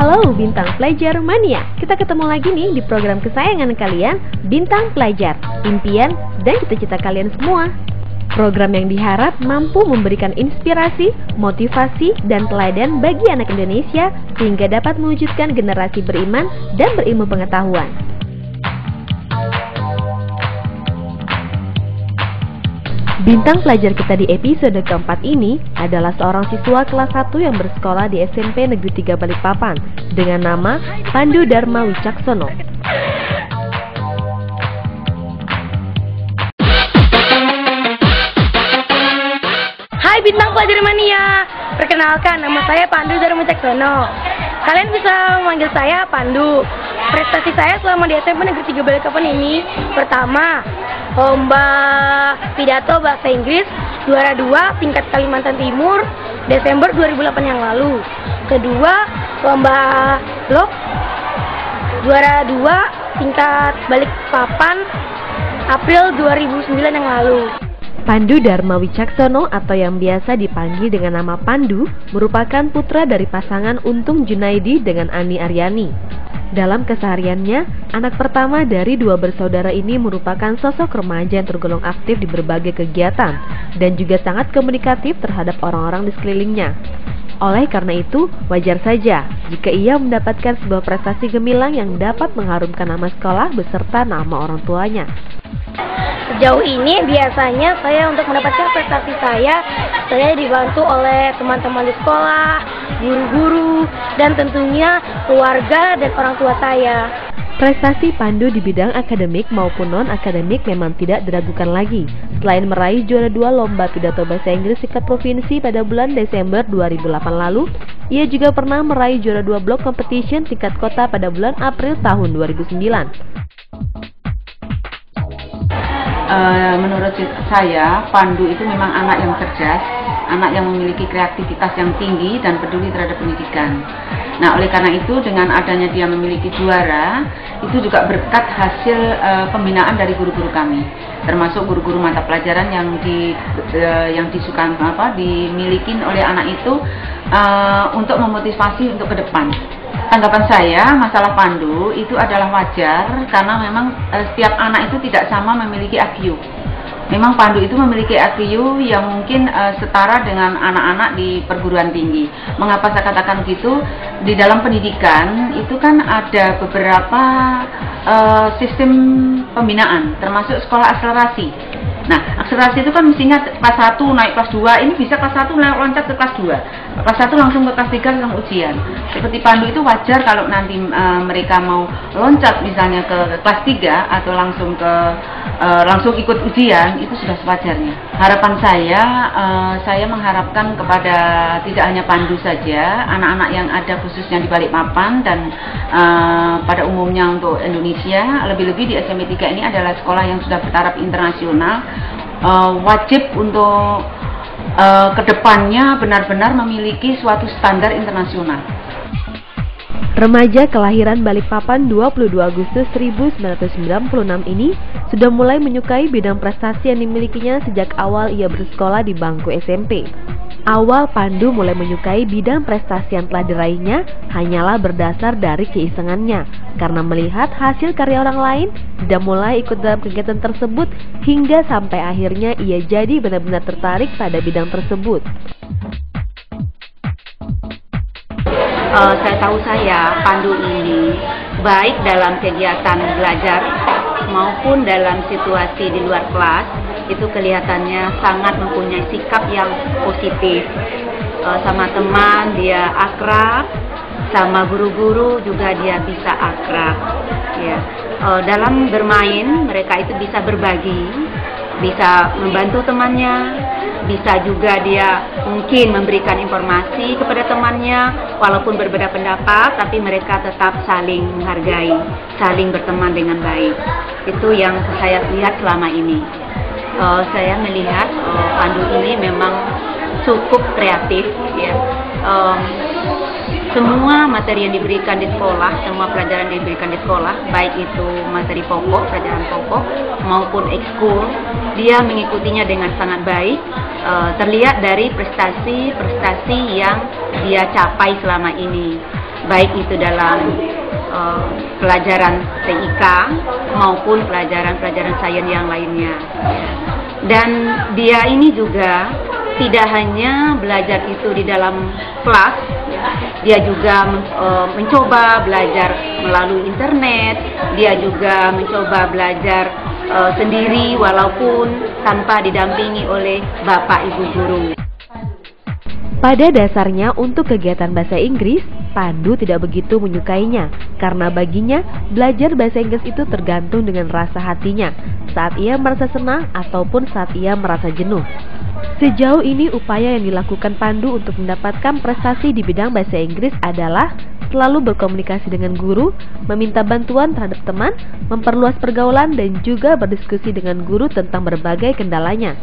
Halo Bintang Pelajar Mania, kita ketemu lagi nih di program kesayangan kalian, Bintang Pelajar, impian dan cita-cita kalian semua. Program yang diharap mampu memberikan inspirasi, motivasi, dan teladan bagi anak Indonesia sehingga dapat mewujudkan generasi beriman dan berilmu pengetahuan. Bintang pelajar kita di episode keempat ini adalah seorang siswa kelas 1 yang bersekolah di SMP Negeri 3 Balikpapan dengan nama Pandu Dharma Wicaksono. Hai Bintang Pelajar Mania, perkenalkan nama saya Pandu Dharma Wicaksono. Kalian bisa memanggil saya Pandu. Prestasi saya selama di SMP Negeri 3 Balikpapan ini, pertama, lomba pidato bahasa Inggris juara 2 tingkat Kalimantan Timur Desember 2008 yang lalu. Kedua, lomba blog juara 2 tingkat Balikpapan April 2009 yang lalu. Pandu Dharma Wicaksono atau yang biasa dipanggil dengan nama Pandu merupakan putra dari pasangan Untung Junaidi dengan Ani Aryani. Dalam kesehariannya, anak pertama dari dua bersaudara ini merupakan sosok remaja yang tergolong aktif di berbagai kegiatan dan juga sangat komunikatif terhadap orang-orang di sekelilingnya. Oleh karena itu, wajar saja jika ia mendapatkan sebuah prestasi gemilang yang dapat mengharumkan nama sekolah beserta nama orang tuanya. Sejauh ini biasanya saya untuk mendapatkan prestasi saya dibantu oleh teman-teman di sekolah, guru-guru, dan tentunya keluarga dan orang tua saya. Prestasi Pandu di bidang akademik maupun non-akademik memang tidak diragukan lagi. Selain meraih juara 2 lomba pidato bahasa Inggris tingkat provinsi pada bulan Desember 2008 lalu, ia juga pernah meraih juara 2 blog competition tingkat kota pada bulan April tahun 2009. Menurut saya, Pandu itu memang anak yang cerdas, anak yang memiliki kreativitas yang tinggi dan peduli terhadap pendidikan. Nah, oleh karena itu dengan adanya dia memiliki juara, itu juga berkat hasil pembinaan dari guru-guru kami, termasuk guru-guru mata pelajaran yang dimiliki oleh anak itu untuk memotivasi untuk ke depan. Tanggapan saya, masalah Pandu itu adalah wajar karena memang setiap anak itu tidak sama memiliki IQ. Memang Pandu itu memiliki IQ yang mungkin setara dengan anak-anak di perguruan tinggi. Mengapa saya katakan begitu? Di dalam pendidikan itu kan ada beberapa sistem pembinaan, termasuk sekolah akselerasi. Nah, akselerasi itu kan mestinya kelas 1 naik kelas 2, ini bisa kelas 1 loncat ke kelas 2. Kelas 1 langsung ke kelas 3 langsung ujian. Seperti Pandu itu wajar kalau nanti mereka mau loncat misalnya ke kelas 3 atau langsung ikut ujian, itu sudah sewajarnya. Harapan saya mengharapkan kepada tidak hanya Pandu saja, anak-anak yang ada khususnya di Balikpapan dan pada umumnya untuk Indonesia, lebih-lebih di SMP 3 ini adalah sekolah yang sudah bertaraf internasional. Wajib untuk kedepannya benar-benar memiliki suatu standar internasional. Remaja kelahiran Balikpapan 22 Agustus 1996 ini sudah mulai menyukai bidang prestasi yang dimilikinya sejak awal ia bersekolah di bangku SMP. Awal Pandu mulai menyukai bidang prestasi yang telah diraihnya hanyalah berdasar dari keisengannya, karena melihat hasil karya orang lain dan mulai ikut dalam kegiatan tersebut hingga sampai akhirnya ia jadi benar-benar tertarik pada bidang tersebut. Pandu ini baik dalam kegiatan belajar maupun dalam situasi di luar kelas, itu kelihatannya sangat mempunyai sikap yang positif. Sama teman dia akrab, sama guru-guru juga dia bisa akrab. Ya. Dalam bermain mereka itu bisa berbagi, bisa membantu temannya, bisa juga dia mungkin memberikan informasi kepada temannya, walaupun berbeda pendapat, tapi mereka tetap saling menghargai, saling berteman dengan baik. Itu yang saya lihat selama ini. Saya melihat Pandu ini memang cukup kreatif, ya. Semua materi yang diberikan di sekolah, semua pelajaran yang diberikan di sekolah, baik itu materi pokok, pelajaran pokok maupun ekskul, dia mengikutinya dengan sangat baik. Terlihat dari prestasi yang dia capai selama ini. baik itu dalam pelajaran TIK maupun pelajaran-pelajaran sains yang lainnya. Dan dia ini juga tidak hanya belajar itu di dalam kelas, dia juga mencoba belajar melalui internet, dia juga mencoba belajar sendiri walaupun tanpa didampingi oleh bapak ibu guru. Pada dasarnya untuk kegiatan bahasa Inggris, Pandu tidak begitu menyukainya karena baginya belajar bahasa Inggris itu tergantung dengan rasa hatinya saat ia merasa senang ataupun saat ia merasa jenuh. Sejauh ini upaya yang dilakukan Pandu untuk mendapatkan prestasi di bidang bahasa Inggris adalah selalu berkomunikasi dengan guru, meminta bantuan terhadap teman, memperluas pergaulan dan juga berdiskusi dengan guru tentang berbagai kendalanya.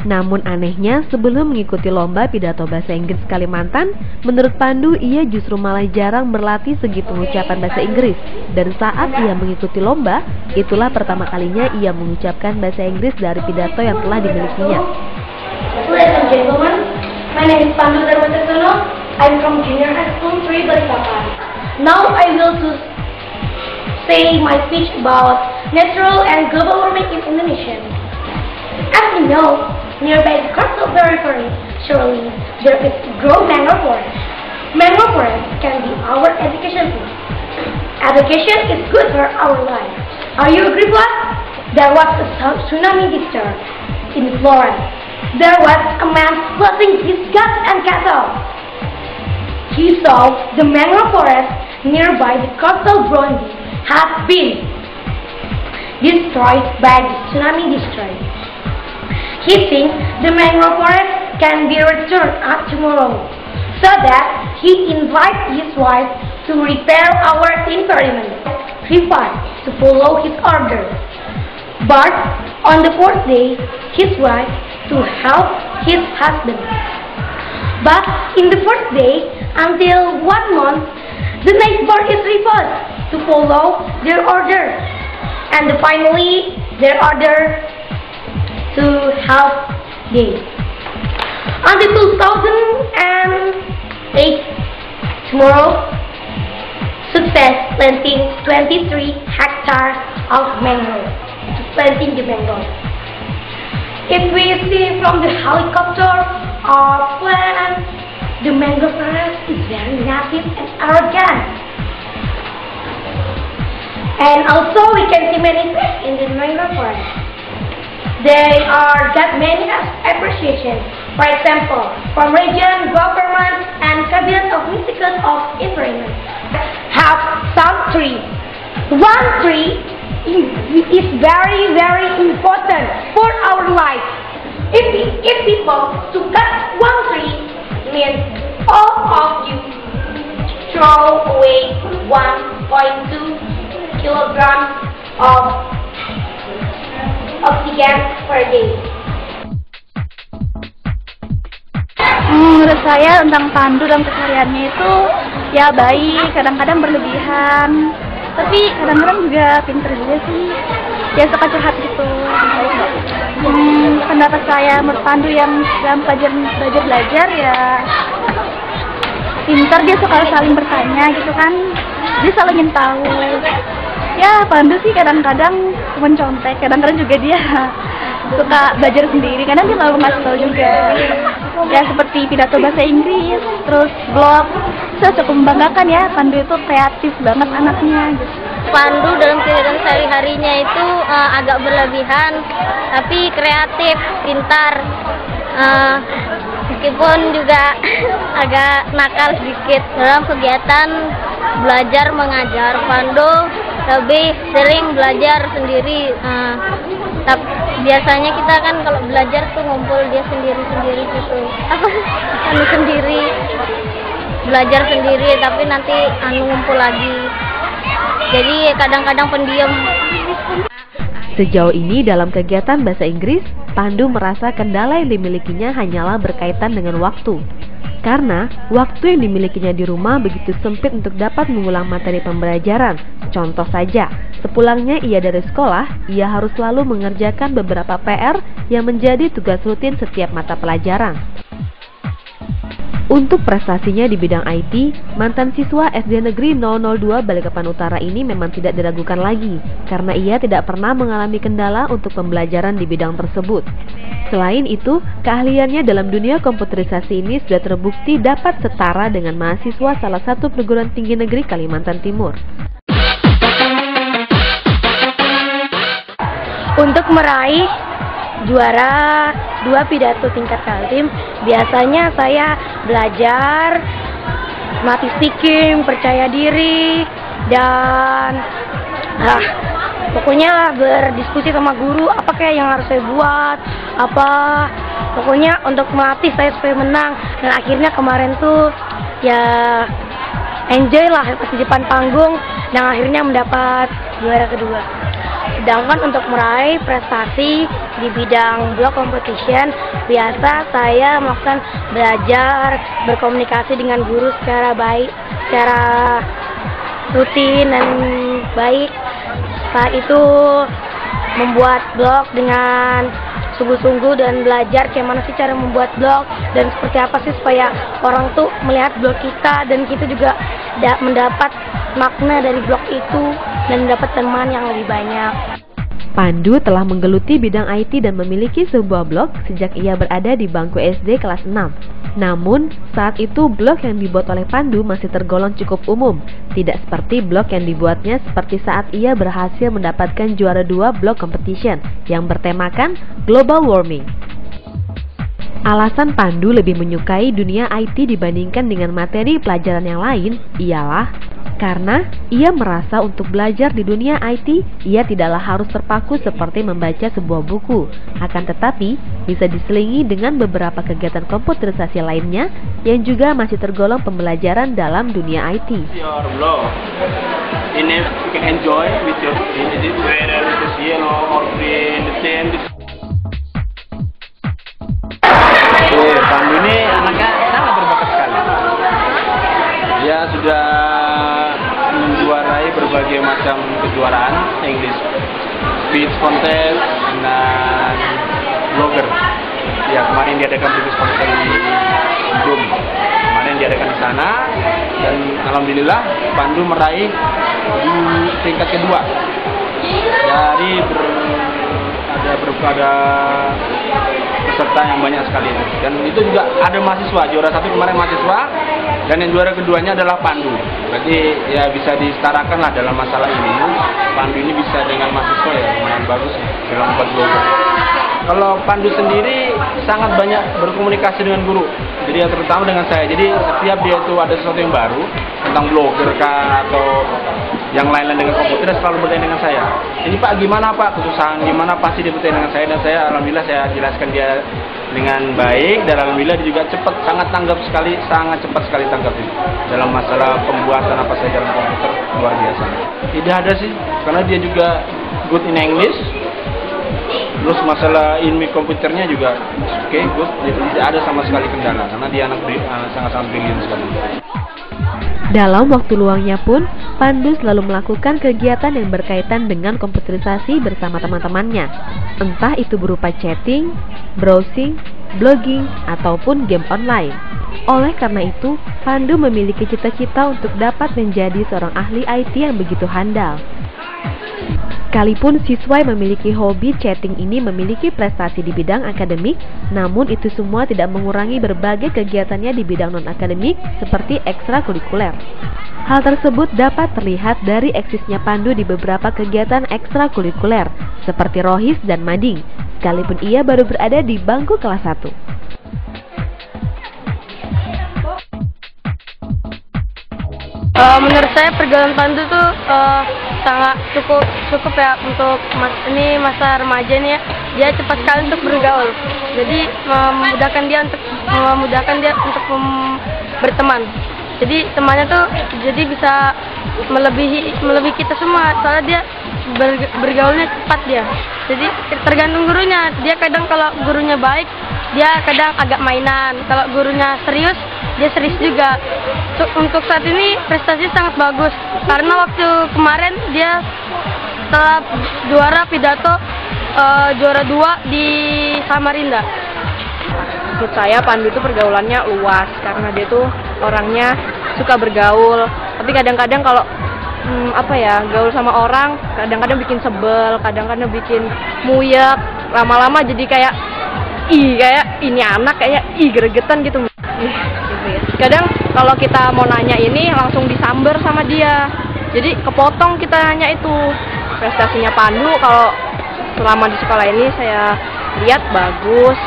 Namun anehnya, sebelum mengikuti lomba pidato bahasa Inggris Kalimantan, menurut Pandu ia justru malah jarang berlatih segi pengucapan bahasa Inggris. Dan saat ia mengikuti lomba, itulah pertama kalinya ia mengucapkan bahasa Inggris dari pidato yang telah dimilikinya. Ladies and gentlemen, my name is Pandu Dharma Caksono. I'm from Junior High School 3 Balikpapan. Now I will say my speech about natural and global warming in Indonesia. As you know, nearby the coastal periphery, surely there is grow mangrove forest. Mangrove forest can be our education tool. Education is good for our life. Are you agree, what? There was a tsunami disaster in Florence. There was a man flooding his guns and cattle. He saw the mangrove forest nearby the coastal Burundi has been destroyed by the tsunami disaster. He thinks the mangrove forest can be returned tomorrow, so that he invites his wife to repair our environment, prepared to follow his orders. But on the fourth day, his wife to help his husband. But in the first day, until 1 month, the neighbor is refused to follow their order, and finally their order to help them. Until 2008, tomorrow, success planting 23 hectares of mangrove, planting the mangrove. If we see from the helicopter or plane, the mangrove forest is very native and arrogant. And also we can see many fish in the mangrove forest. They are got many appreciations. For example, from region, government, and cabinet of ministers of environment have some trees. One tree is very, very important for our life. If people to cut one tree, means all of you throw away 1.2 kilograms of oxygen per day. Menurut saya tentang Pandu dalam kesehariannya itu ya baik, kadang-kadang berlebihan, tapi kadang-kadang juga pinter juga sih, ya suka curhat gitu. Pendapat saya menurut Pandu yang dalam belajar ya pinter, dia suka saling bertanya gitu kan, dia selalu ingin tahu. Ya Pandu sih kadang-kadang mencontek, kadang-kadang juga dia suka belajar sendiri, kadang dia malu ngasih tahu juga. Ya seperti pidato bahasa Inggris, terus blog, saya cukup membanggakan ya, Pandu itu kreatif banget anaknya gitu. Pandu dalam kegiatan sehari-harinya itu agak berlebihan, tapi kreatif, pintar, meskipun juga agak nakal sedikit. Dalam kegiatan belajar mengajar, Pandu lebih sering belajar sendiri. Tapi biasanya kita kan kalau belajar tuh ngumpul dia sendiri-sendiri gitu. Sendiri belajar sendiri, tapi nanti ngumpul lagi. Jadi kadang-kadang pendiam. Sejauh ini dalam kegiatan bahasa Inggris, Pandu merasa kendala yang dimilikinya hanyalah berkaitan dengan waktu. Karena waktu yang dimilikinya di rumah begitu sempit untuk dapat mengulang materi pembelajaran. Contoh saja, sepulangnya ia dari sekolah, ia harus selalu mengerjakan beberapa PR yang menjadi tugas rutin setiap mata pelajaran. Untuk prestasinya di bidang IT, mantan siswa SD Negeri 002 Balikpapan Utara ini memang tidak diragukan lagi, karena ia tidak pernah mengalami kendala untuk pembelajaran di bidang tersebut. Selain itu, keahliannya dalam dunia komputerisasi ini sudah terbukti dapat setara dengan mahasiswa salah satu perguruan tinggi negeri Kalimantan Timur. Untuk meraih juara 2 pidato tingkat Kaltim, biasanya saya belajar, melatih speaking, percaya diri, dan pokoknya berdiskusi sama guru apa kayak yang harus saya buat, pokoknya untuk melatih saya supaya menang. Dan akhirnya kemarin tuh ya enjoy lah pas di depan panggung dan akhirnya mendapat juara kedua. Sedangkan untuk meraih prestasi di bidang block competition, biasa saya melakukan belajar, berkomunikasi dengan guru secara baik, secara rutin dan baik. Saat itu membuat blog dengan sungguh-sungguh dan belajar bagaimana sih cara membuat blog dan seperti apa sih supaya orang tuh melihat blog kita dan kita juga mendapat makna dari blog itu dan mendapat teman yang lebih banyak. Pandu telah menggeluti bidang IT dan memiliki sebuah blog sejak ia berada di bangku SD kelas 6. Namun, saat itu blog yang dibuat oleh Pandu masih tergolong cukup umum, tidak seperti blog yang dibuatnya seperti saat ia berhasil mendapatkan juara 2 blog competition yang bertemakan global warming. Alasan Pandu lebih menyukai dunia IT dibandingkan dengan materi pelajaran yang lain ialah karena ia merasa untuk belajar di dunia IT, ia tidaklah harus terpaku seperti membaca sebuah buku. Akan tetapi, bisa diselingi dengan beberapa kegiatan komputerisasi lainnya yang juga masih tergolong pembelajaran dalam dunia IT. Your blog, in it you can enjoy with your whether it is yellow or green, the same. Pandu ini anaknya sangat berbakat sekali. Dia sudah menjuarai berbagai macam kejuaraan English speech contest dan blogger. Ya, kemarin diadakan speech contest di Bandung. Kemarin diadakan di sana dan alhamdulillah Pandu meraih di tingkat kedua dari ada peserta yang banyak sekali itu. Dan itu juga ada mahasiswa, juara 1 kemarin mahasiswa dan yang juara keduanya adalah Pandu. Berarti ya bisa disetarakan lah dalam masalah ini. Pandu ini bisa dengan mahasiswa ya lumayan bagus dalam membuat blogger. Kalau Pandu sendiri sangat banyak berkomunikasi dengan guru. Jadi ya terutama dengan saya. Jadi setiap dia itu ada sesuatu yang baru tentang blogger kah atau yang lain-lain dengan komputer, dia selalu bertanya dengan saya. Ini Pak gimana Pak kesusahan, gimana pasti dia bertanya dengan saya dan saya alhamdulillah saya jelaskan dia dengan baik dan alhamdulillah dia juga cepat, sangat cepat sekali tanggap itu dalam masalah pembuatan apa saja dalam komputer luar biasa. Tidak ada sih karena dia juga good in English. Terus masalah ilmu komputernya juga good, jadi tidak ada sama sekali kendala karena dia anak sangat-sangat brilian sekali. Dalam waktu luangnya pun, Pandu selalu melakukan kegiatan yang berkaitan dengan komputerisasi bersama teman-temannya. Entah itu berupa chatting, browsing, blogging, ataupun game online. Oleh karena itu, Pandu memiliki cita-cita untuk dapat menjadi seorang ahli IT yang begitu handal. Sekalipun siswa yang memiliki hobi chatting ini memiliki prestasi di bidang akademik, namun itu semua tidak mengurangi berbagai kegiatannya di bidang non-akademik seperti ekstrakurikuler. Hal tersebut dapat terlihat dari eksisnya Pandu di beberapa kegiatan ekstrakurikuler seperti Rohis dan Mading, sekalipun ia baru berada di bangku kelas 1. Menurut saya pergaulan Pandu tuh sangat cukup ya untuk masa remaja nih ya. Dia cepat sekali untuk bergaul. Jadi memudahkan dia untuk berteman. Jadi temannya tuh jadi bisa melebihi kita semua. Soalnya dia bergaulnya cepat dia. Jadi tergantung gurunya. Dia kadang kalau gurunya baik, dia kadang agak mainan. Kalau gurunya serius, dia serius juga. Untuk saat ini prestasi sangat bagus karena waktu kemarin dia telah juara pidato juara 2 di Samarinda. menurut saya Pandu itu pergaulannya luas karena dia tuh orangnya suka bergaul. Tapi kadang-kadang kalau gaul sama orang kadang-kadang bikin sebel, kadang-kadang bikin muyek, lama-lama jadi kayak ini anak kayak gregetan gitu. Kadang kalau kita mau nanya ini langsung disamber sama dia. Jadi kepotong kita nanya itu. Prestasinya Pandu kalau selama di sekolah ini saya lihat bagus,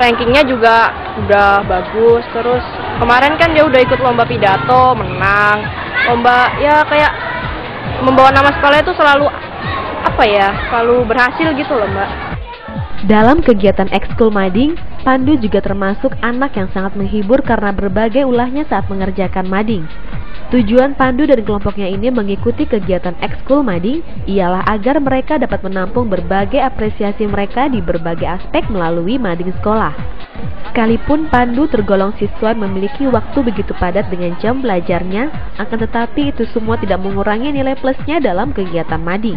rankingnya juga udah bagus. Terus kemarin kan dia udah ikut lomba pidato, menang. Lomba ya kayak membawa nama sekolah itu selalu selalu berhasil gitu loh, Mbak. Dalam kegiatan ekskul mading, Pandu juga termasuk anak yang sangat menghibur karena berbagai ulahnya saat mengerjakan mading. Tujuan Pandu dan kelompoknya ini mengikuti kegiatan ekskul mading ialah agar mereka dapat menampung berbagai apresiasi mereka di berbagai aspek melalui mading sekolah. Sekalipun Pandu tergolong siswa yang memiliki waktu begitu padat dengan jam belajarnya, akan tetapi itu semua tidak mengurangi nilai plusnya dalam kegiatan mading.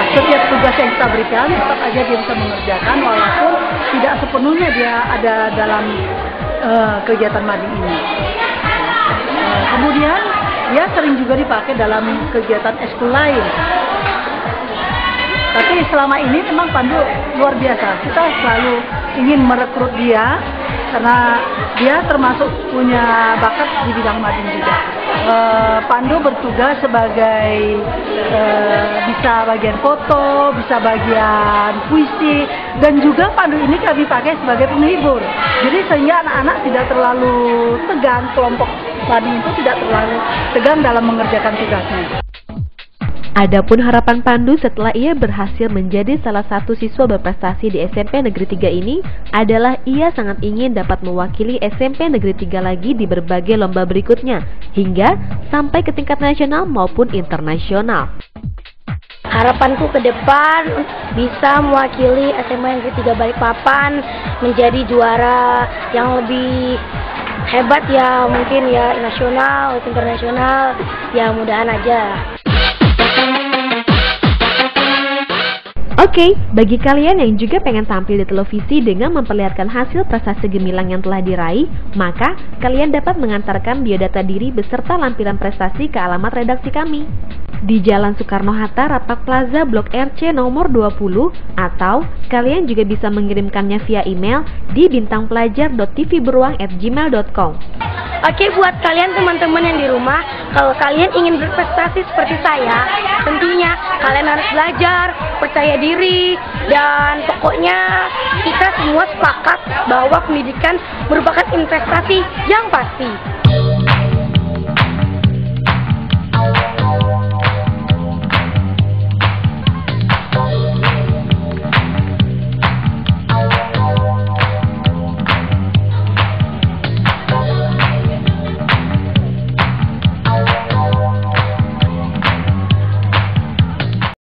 Setiap tugas yang kita berikan tetap aja dia bisa mengerjakan walaupun tidak sepenuhnya dia ada dalam kegiatan mading ini. Kemudian dia sering juga dipakai dalam kegiatan ekskul lain. Tapi selama ini memang Pandu luar biasa. Kita selalu ingin merekrut dia karena dia termasuk punya bakat di bidang mading juga. Pandu bertugas sebagai bisa bagian foto, bisa bagian puisi, dan juga Pandu ini kami pakai sebagai penghibur. Jadi sehingga anak-anak tidak terlalu tegang, kelompok mading itu tidak terlalu tegang dalam mengerjakan tugasnya. Adapun harapan Pandu setelah ia berhasil menjadi salah satu siswa berprestasi di SMP Negeri 3 ini adalah ia sangat ingin dapat mewakili SMP Negeri 3 lagi di berbagai lomba berikutnya hingga sampai ke tingkat nasional maupun internasional. Harapanku ke depan bisa mewakili SMA Negeri 3 Balikpapan menjadi juara yang lebih hebat ya, mungkin ya nasional, internasional, ya mudahan aja. Oke, bagi kalian yang juga pengen tampil di televisi dengan memperlihatkan hasil prestasi gemilang yang telah diraih, maka kalian dapat mengantarkan biodata diri beserta lampiran prestasi ke alamat redaksi kami di Jalan Soekarno-Hatta, Rapak Plaza, Blok RC nomor 20, atau kalian juga bisa mengirimkannya via email di bintangpelajar.tvberuang@gmail.com. Oke, buat kalian teman-teman yang di rumah, kalau kalian ingin berprestasi seperti saya, tentunya kalian harus belajar, percaya diri, dan pokoknya kita semua sepakat bahwa pendidikan merupakan investasi yang pasti.